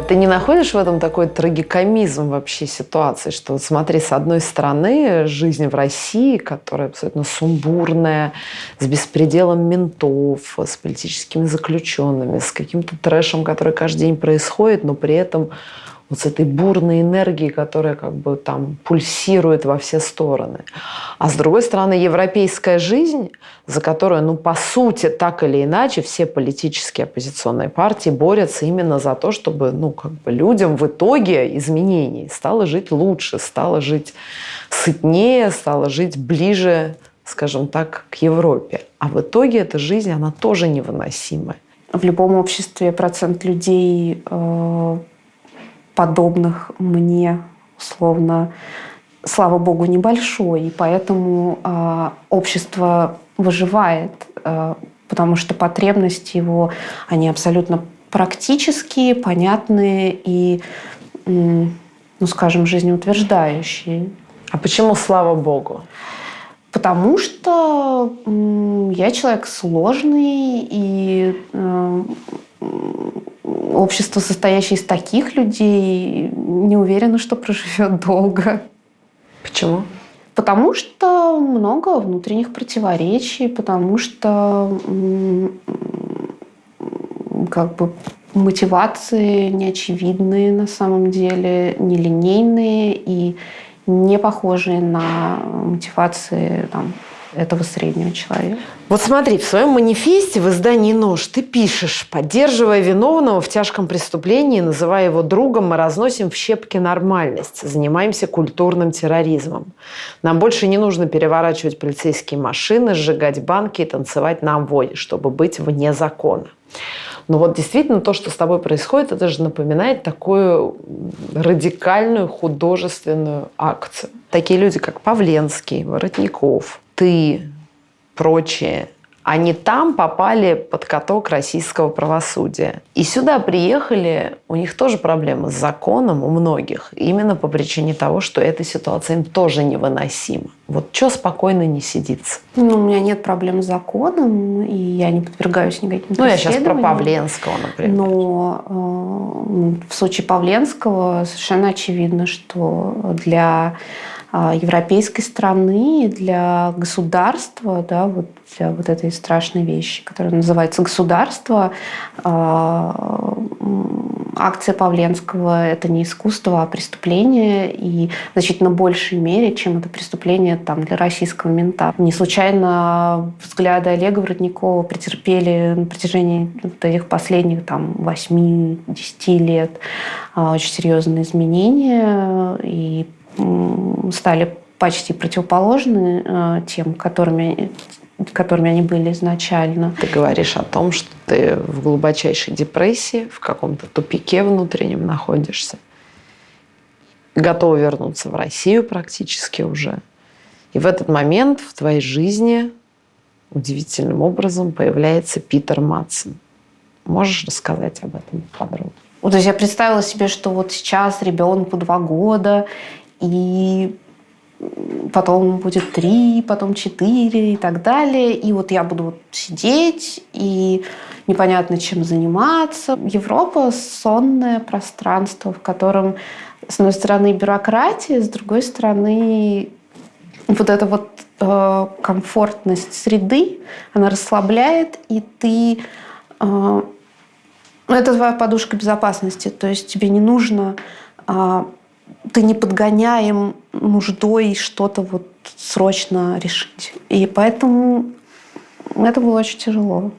Ты не находишь в этом такой трагикомизм вообще ситуации, что вот смотри, с одной стороны, жизнь в России, которая абсолютно сумбурная, с беспределом ментов, с политическими заключенными, с каким-то трэшем, который каждый день происходит, но при этом вот с этой бурной энергией, которая как бы там пульсирует во все стороны. А с другой стороны, европейская жизнь, за которую, по сути, так или иначе, все политические оппозиционные партии борются именно за то, чтобы, людям в итоге изменений стало жить лучше, стало жить сытнее, стало жить ближе, скажем так, к Европе. А в итоге эта жизнь, она тоже невыносимая. В любом обществе процент людей, подобных мне, условно, слава богу, небольшой. И поэтому общество выживает, потому что потребности его, они абсолютно практические, понятные и, скажем, жизнеутверждающие. А почему слава богу? Потому что я человек сложный, и общество, состоящее из таких людей, не уверена, что проживет долго. Почему? Потому что много внутренних противоречий, потому что мотивации неочевидные на самом деле, нелинейные и не похожие на мотивации этого среднего человека. Вот смотри, в своем манифесте в издании «Нож» ты пишешь: поддерживая виновного в тяжком преступлении, называя его другом, мы разносим в щепки нормальность, занимаемся культурным терроризмом. Нам больше не нужно переворачивать полицейские машины, сжигать банки и танцевать на амвоне, чтобы быть вне закона. Но вот действительно то, что с тобой происходит, это же напоминает такую радикальную художественную акцию. Такие люди, как Павленский, Воротников, ты, прочие, они там попали под каток российского правосудия. И сюда приехали, у них тоже проблемы с законом у многих, именно по причине того, что эта ситуация им тоже невыносима. Вот что спокойно не сидится? У меня нет проблем с законом, и я не подвергаюсь никаким преследованиям. Я сейчас про Павленского, например. Но в случае Павленского совершенно очевидно, что для европейской страны, для государства, для вот этой страшной вещи, которая называется государство, акция Павленского – это не искусство, а преступление, и в значительно большей мере, чем это преступление там, для российского мента. Не случайно взгляды Олега Воротникова претерпели на протяжении этих последних 8-10 лет очень серьезные изменения и стали почти противоположны тем, которыми они были изначально. Ты говоришь о том, что ты в глубочайшей депрессии, в каком-то тупике внутреннем находишься. Готова вернуться в Россию практически уже. И в этот момент в твоей жизни удивительным образом появляется Питер Мадсен. Можешь рассказать об этом подробно? То есть я представила себе, что вот сейчас ребенку 2 года, и потом будет 3, потом 4 и так далее. И вот я буду сидеть и непонятно чем заниматься. Европа — сонное пространство, в котором, с одной стороны, бюрократия, с другой стороны, вот эта вот комфортность среды, она расслабляет, и ты... это твоя подушка безопасности. То есть тебе не нужно... ты не подгоняем нуждой что-то вот срочно решить. И поэтому это было очень тяжело.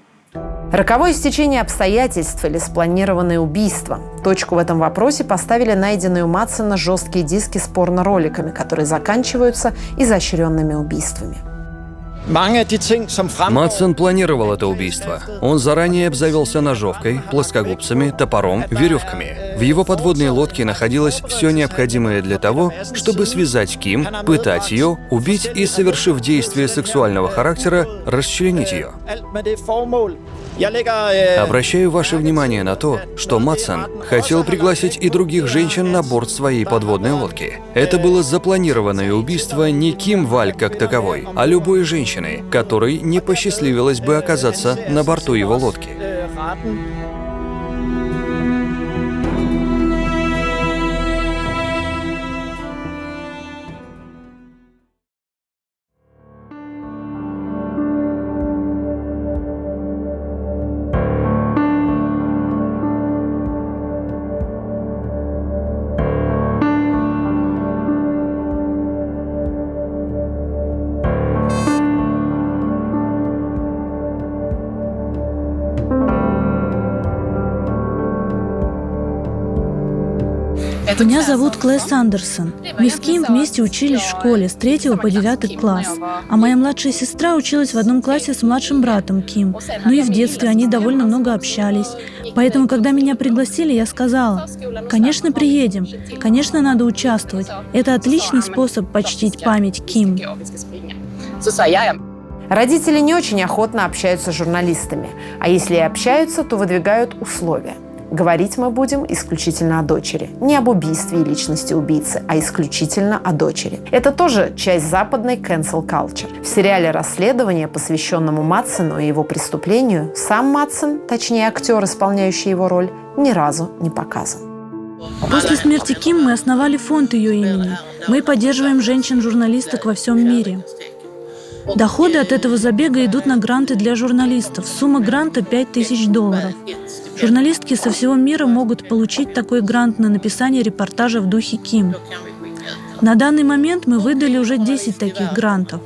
Роковое стечение обстоятельств или спланированное убийство. Точку в этом вопросе поставили найденные у Мадсена жесткие диски с порно-роликами, которые заканчиваются изощренными убийствами. Мадсен планировал это убийство. Он заранее обзавелся ножовкой, плоскогубцами, топором, веревками. В его подводной лодке находилось все необходимое для того, чтобы связать Ким, пытать ее, убить и, совершив действие сексуального характера, расчленить ее. Обращаю ваше внимание на то, что Мадсен хотел пригласить и других женщин на борт своей подводной лодки. Это было запланированное убийство не Ким Валь как таковой, а любой женщины, которой не посчастливилось бы оказаться на борту его лодки. Меня зовут Клэс Андерсон. Мы с Ким вместе учились в школе с 3 по 9 класс. А моя младшая сестра училась в одном классе с младшим братом Ким. Ну и в детстве они довольно много общались. Поэтому, когда меня пригласили, я сказала: конечно, приедем. Конечно, надо участвовать. Это отличный способ почтить память Ким. Родители не очень охотно общаются с журналистами. А если и общаются, то выдвигают условия. Говорить мы будем исключительно о дочери. Не об убийстве и личности убийцы, а исключительно о дочери. Это тоже часть западной cancel culture. В сериале «Расследование», посвященному Мадсену и его преступлению, сам Мадсен, точнее актер, исполняющий его роль, ни разу не показан. После смерти Ким мы основали фонд ее имени. Мы поддерживаем женщин-журналисток во всем мире. Доходы от этого забега идут на гранты для журналистов. Сумма гранта $5000. Журналистки со всего мира могут получить такой грант на написание репортажа в духе Ким. На данный момент мы выдали уже 10 таких грантов.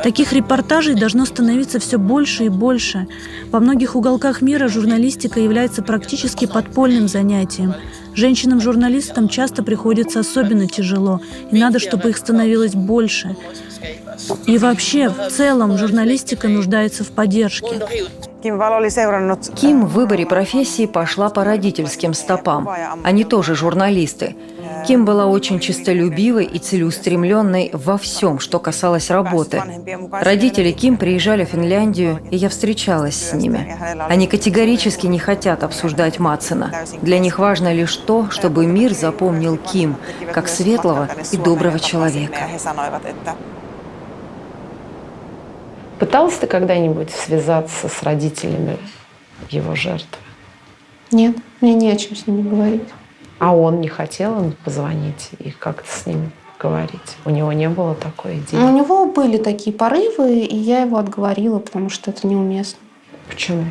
Таких репортажей должно становиться все больше и больше. Во многих уголках мира журналистика является практически подпольным занятием. Женщинам-журналистам часто приходится особенно тяжело, и надо, чтобы их становилось больше. И вообще, в целом, журналистика нуждается в поддержке. Ким в выборе профессии пошла по родительским стопам. Они тоже журналисты. Ким была очень честолюбивой и целеустремленной во всем, что касалось работы. Родители Ким приезжали в Финляндию, и я встречалась с ними. Они категорически не хотят обсуждать Мадсена. Для них важно лишь то, чтобы мир запомнил Ким как светлого и доброго человека. Пыталась ты когда-нибудь связаться с родителями его жертвы? Нет, мне не о чем с ними говорить. А он не хотел им позвонить и как-то с ним говорить? У него не было такой идеи? У него были такие порывы, и я его отговорила, потому что это неуместно. Почему?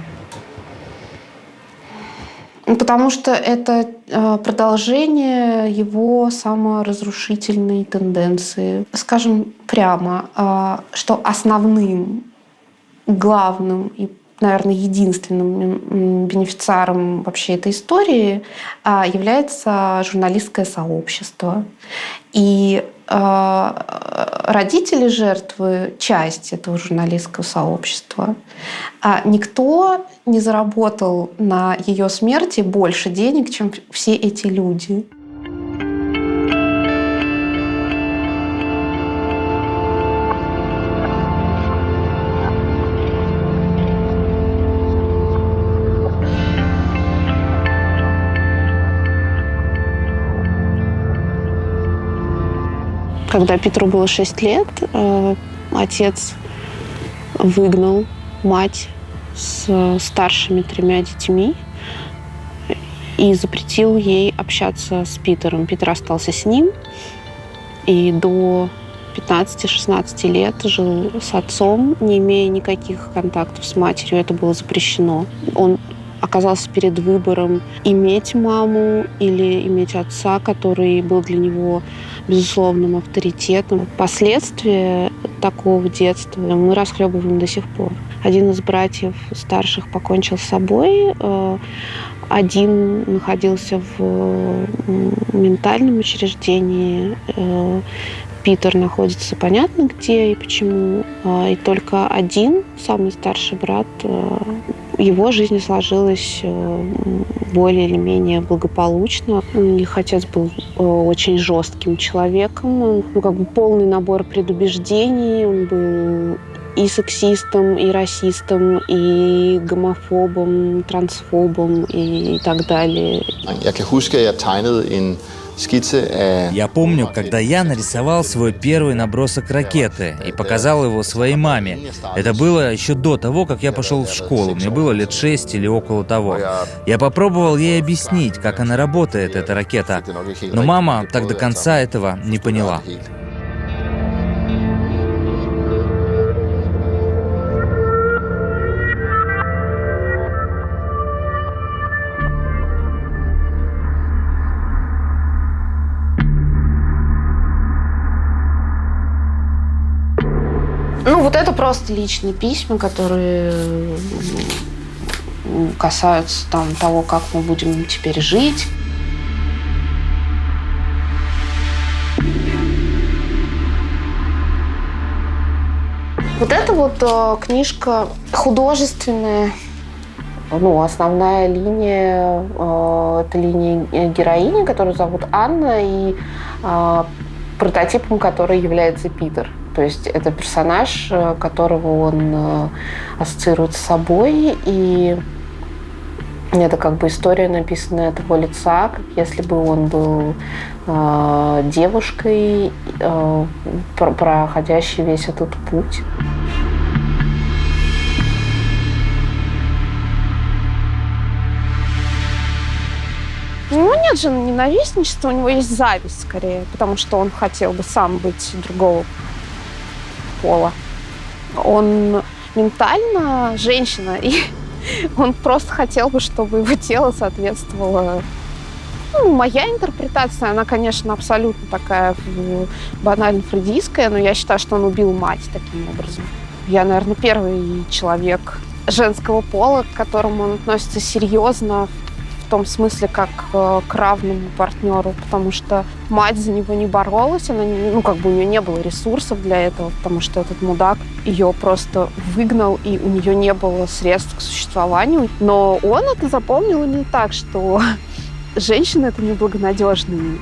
Потому что это продолжение его саморазрушительной тенденции. Скажем прямо, что основным, главным и, наверное, единственным бенефициаром вообще этой истории является журналистское сообщество. И родители жертвы — часть этого журналистского сообщества. Никто не заработал на ее смерти больше денег, чем все эти люди. Когда Питеру было 6 лет, отец выгнал мать с старшими 3 детьми и запретил ей общаться с Питером. Питер остался с ним и до 15-16 лет жил с отцом, не имея никаких контактов с матерью. Это было запрещено. Он оказался перед выбором иметь маму или иметь отца, который был для него безусловным авторитетом. Последствия такого детства мы расхлебываем до сих пор. Один из братьев старших покончил с собой, один находился в ментальном учреждении. Питер находится понятно где и почему. И только один, самый старший брат, его жизнь сложилась более или менее благополучно. Их отец был очень жестким человеком. Он, полный набор предубеждений. Он был и сексистом, и расистом, и гомофобом, трансфобом и так далее. Я помню, когда я нарисовал свой первый набросок ракеты и показал его своей маме. Это было еще до того, как я пошел в школу. Мне было лет 6 или около того. Я попробовал ей объяснить, как она работает, эта ракета. Но мама так до конца этого не поняла. Вот это просто личные письма, которые касаются того, как мы будем теперь жить. Вот эта книжка художественная. Основная линия это линия героини, которую зовут Анна, и прототипом которой является Питер. То есть это персонаж, которого он ассоциирует с собой, и это история, написанная от его лица, как если бы он был девушкой, проходящей весь этот путь. У него нет же ненавистничества, у него есть зависть скорее, потому что он хотел бы сам быть другого пола. Он ментально женщина, и он просто хотел бы, чтобы его тело соответствовало. Моя интерпретация, она, конечно, абсолютно такая банально фрейдистская, но я считаю, что он убил мать таким образом. Я, наверное, первый человек женского пола, к которому он относится серьезно, в том смысле, как к равному партнеру, потому что мать за него не боролась, она, у нее не было ресурсов для этого, потому что этот мудак ее просто выгнал, и у нее не было средств к существованию. Но он это запомнил именно так, что женщина — это неблагонадежный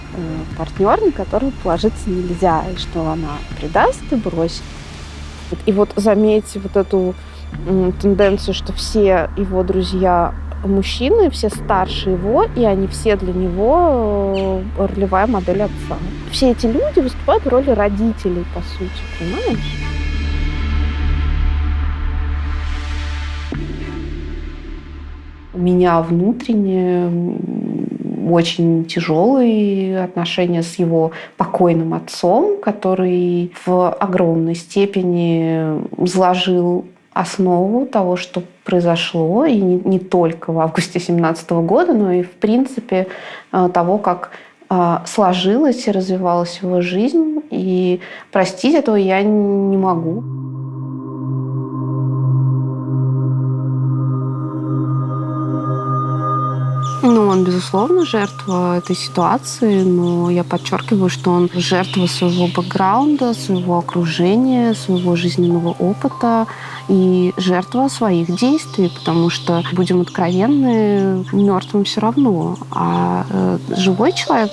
партнер, на которого положиться нельзя, и что она предаст и бросит. И заметьте эту тенденцию, что все его друзья мужчины, все старше его, и они все для него ролевая модель отца. Все эти люди выступают в роли родителей, по сути, понимаешь? У меня внутренне очень тяжелые отношения с его покойным отцом, который в огромной степени заложил основу того, что произошло, и не только в августе 2017 года, но и, в принципе, того, как сложилась и развивалась его жизнь. И простить этого я не могу. Ну, он, безусловно, жертва этой ситуации, но я подчеркиваю, что он жертва своего бэкграунда, своего окружения, своего жизненного опыта и жертва своих действий, потому что, будем откровенны, мертвым все равно. А живой человек,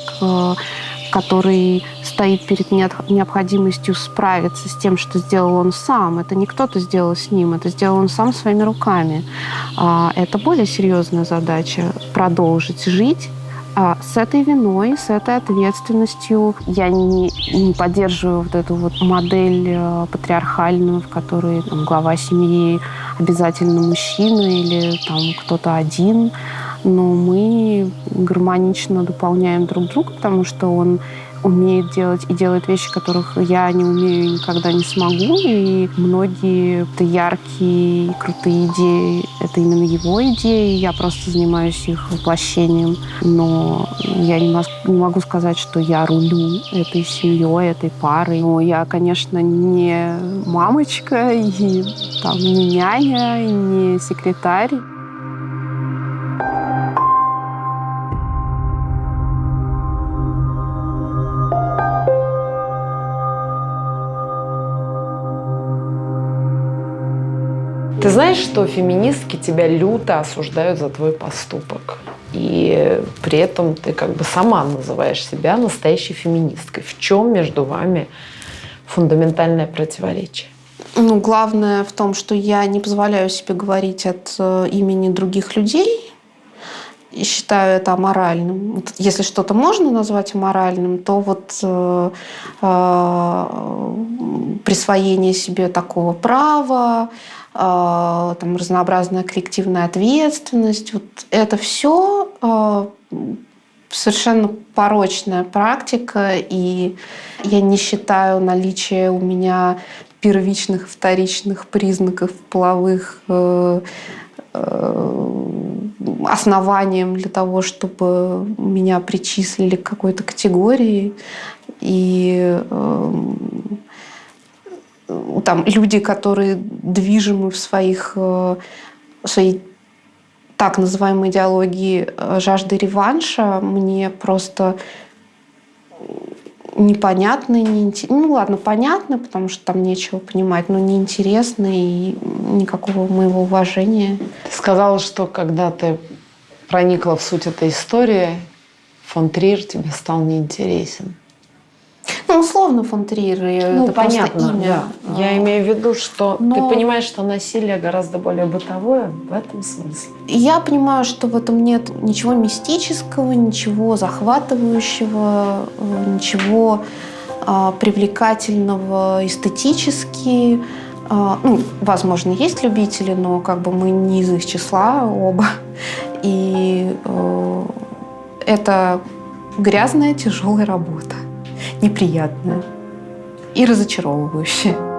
который стоит перед необходимостью справиться с тем, что сделал он сам. Это не кто-то сделал с ним, это сделал он сам своими руками. Это более серьезная задача — продолжить жить с этой виной, с этой ответственностью. Я не поддерживаю вот эту вот модель патриархальную, в которой глава семьи обязательно мужчина или кто-то один. Но мы гармонично дополняем друг друга, потому что он умеет делать и делает вещи, которых я не умею и никогда не смогу. И многие яркие, крутые идеи — это именно его идеи. Я просто занимаюсь их воплощением. Но я не могу сказать, что я рулю этой семьей, этой парой. Но я, конечно, не мамочка, и не няня, и не секретарь. Ты знаешь, что феминистки тебя люто осуждают за твой поступок. И при этом ты сама называешь себя настоящей феминисткой. В чем между вами фундаментальное противоречие? Главное в том, что я не позволяю себе говорить от имени других людей. И считаю это аморальным. Если что-то можно назвать аморальным, то присвоение себе такого права, разнообразная коллективная ответственность, это все совершенно порочная практика, и я не считаю наличие у меня первичных и вторичных признаков половых основанием для того, чтобы меня причислили к какой-то категории. И люди, которые движимы в своей так называемой идеологии жажды реванша, мне просто непонятны. Понятно, потому что там нечего понимать, но неинтересно и никакого моего уважения. Ты сказала, что когда ты проникла в суть этой истории, фон Триер тебе стал неинтересен. Условно фон Триер, это понятно, просто имя. Да. Я имею в виду, что ты понимаешь, что насилие гораздо более бытовое в этом смысле. Я понимаю, что в этом нет ничего мистического, ничего захватывающего, ничего привлекательного эстетически. Возможно, есть любители, но мы не из их числа оба. И это грязная, тяжелая работа. Неприятная и разочаровывающая.